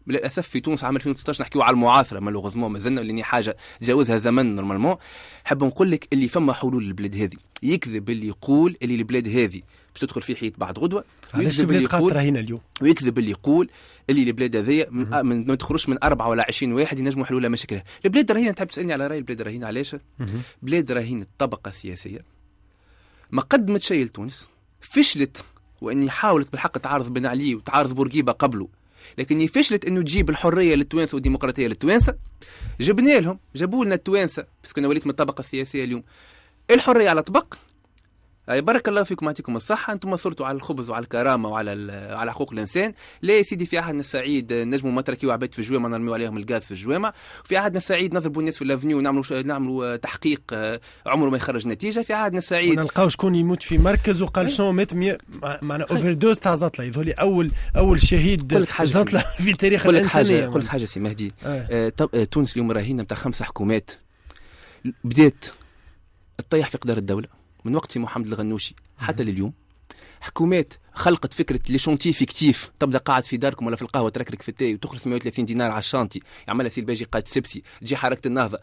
للاسف في تونس عام 2013 نحكيو على المعاصره مالوغوزمون مازلنا لاني حاجه تجاوزها زمن نورمالمون. حاب نقول لك اللي فما حلول للبلاد هذه، يكذب اللي يقول اللي البلاد هذه باش تدخل في حيط بعد غدوه، ويكذب اللي يقول هنا اليوم، ويكذب اللي يقول اللي البلاد هذه ما تخرجش من 4 ولا 20 واحد ينجموا حلولها مشاكلها. البلاد رهينه، تحب تسالني على راي البلاد رهينه علاش؟ بلاد رهينه الطبقه السياسيه ما قدمت شيء لتونس، فشلت واني حاولت بالحق تعارض بن علي وتعارض بورقيبه قبله، لكن فشلت انه تجيب الحريه للتوانسه والديمقراطيه للتوانسه. جبنا لهم، جابوا لنا التوانسه بس كنا وليت من الطبقه السياسيه اليوم الحريه على طبق. بارك الله فيكم يعطيكم الصحه، انتم صرتوا على الخبز وعلى الكرامه وعلى حقوق الانسان. لا يا سيدي، في عهدنا السعيد نجموا ما تركيوا عباد في الجوامع نرميوا عليهم الغاز في الجوامع، في عهدنا السعيد نضربوا الناس في الافنيو ونعملوا تحقيق عمره ما يخرج نتيجه. في عهدنا السعيد ونلقاو شكون يموت في مركز وقال شنو مات معنا اوفر دوز تاع زطله. يظهر اول شهيد زطله في تاريخ الانسانيه. قلت حاجه سي مهدي، تونس اليوم راهينه نتاع 5 حكومات بدات تطيح في قدر الدوله من وقت سي محمد الغنوشي حتى لليوم. حكومات خلقت فكره لي شونتي فيكتيف، تبدا قاعد في داركم ولا في القهوه تركرك في التاي وتخلص 130 دينار على الشانتي، يعملها سي الباجي قائد سبسي، تجي حركه النهضه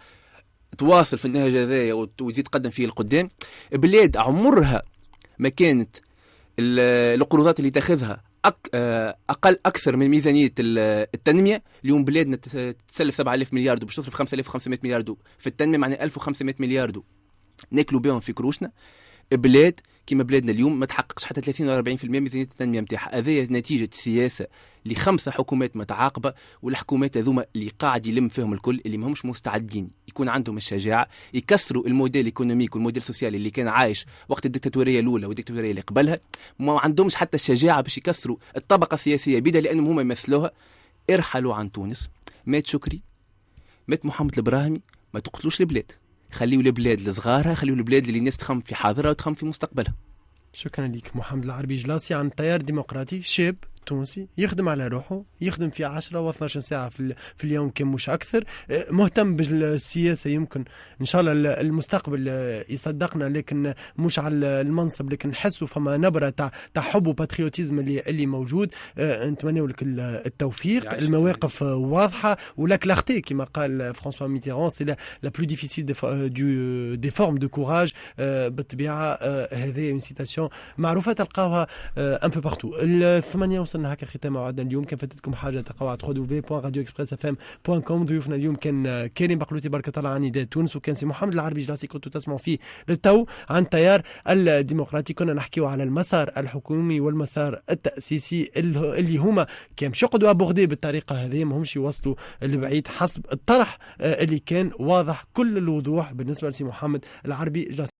تواصل في النهج هذايا وتزيد تقدم فيه القدام. بلاد عمرها ما كانت القروضات اللي تاخذها اكثر من ميزانيه التنميه. اليوم بلادنا تسلف 7000 مليار باش تصرف 5500 مليار في التنميه، معناها 1500 مليار ناكلوا بهم في كروشنا. بلاد كما بلادنا اليوم ما تحققش حتى 30 و 40% ميزانيه التنميه نتاعها. هذه نتيجه سياسه ل5 حكومات متعاقبه، والحكومات هذوما اللي قاعد يلم فيهم الكل اللي ما همش مستعدين يكون عندهم الشجاعه يكسروا الموديل ايكونوميك والموديل سوسيالي اللي كان عايش وقت الدكتاتوريه الاولى والدكتاتوريه اللي قبلها. ما عندهمش حتى الشجاعه باش يكسروا الطبقه السياسيه بيدها لانهم هم يمثلوها. ارحلوا عن تونس. مات شكري، مات محمد البراهيمي، ما تقتلوش البلاد، خليوا البلاد لصغارها، خليوا البلاد اللي الناس تخم في حاضرها وتخم في مستقبلها. شكرا لك محمد العربي جلاسي عن تيار ديمقراطي شاب تونسي يخدم على روحه، يخدم في 10 و12 ساعة في اليوم كم مش أكثر، مهتم بالسياسة. يمكن إن شاء الله المستقبل يصدقنا، لكن مش على المنصب، لكن نحسوا فما نبرة تاع حب وباتريوتيزم اللي موجود. نتمنى لك التوفيق. المواقف واضحة ولك لاختي كما قال فرانسوا ميتيران سي لا بلو ديفيسيل دي فورم دو كوراج. بالطبيعة هذه اون سيتاسيون معروفة تلقاوها ان بو بارتو. 8 وصلنا هكا ختام موعدنا اليوم. كان فاتتكم حاجه تلقاوها على www.radioexpressfm.com. ضيوفنا اليوم كان كريم بقلوتي بارك الله عن نداء تونس، وكان سي محمد العربي جلاسي كنتوا تسمعوا فيه للتو عن تيار الديمقراطي. كنا نحكيو على المسار الحكومي والمسار التاسيسي اللي هما كان يقعدوا ابوردي بالطريقه هذه، ما همش يوصلوا لبعيد حسب الطرح اللي كان واضح كل الوضوح بالنسبه لسي محمد العربي جلاسي.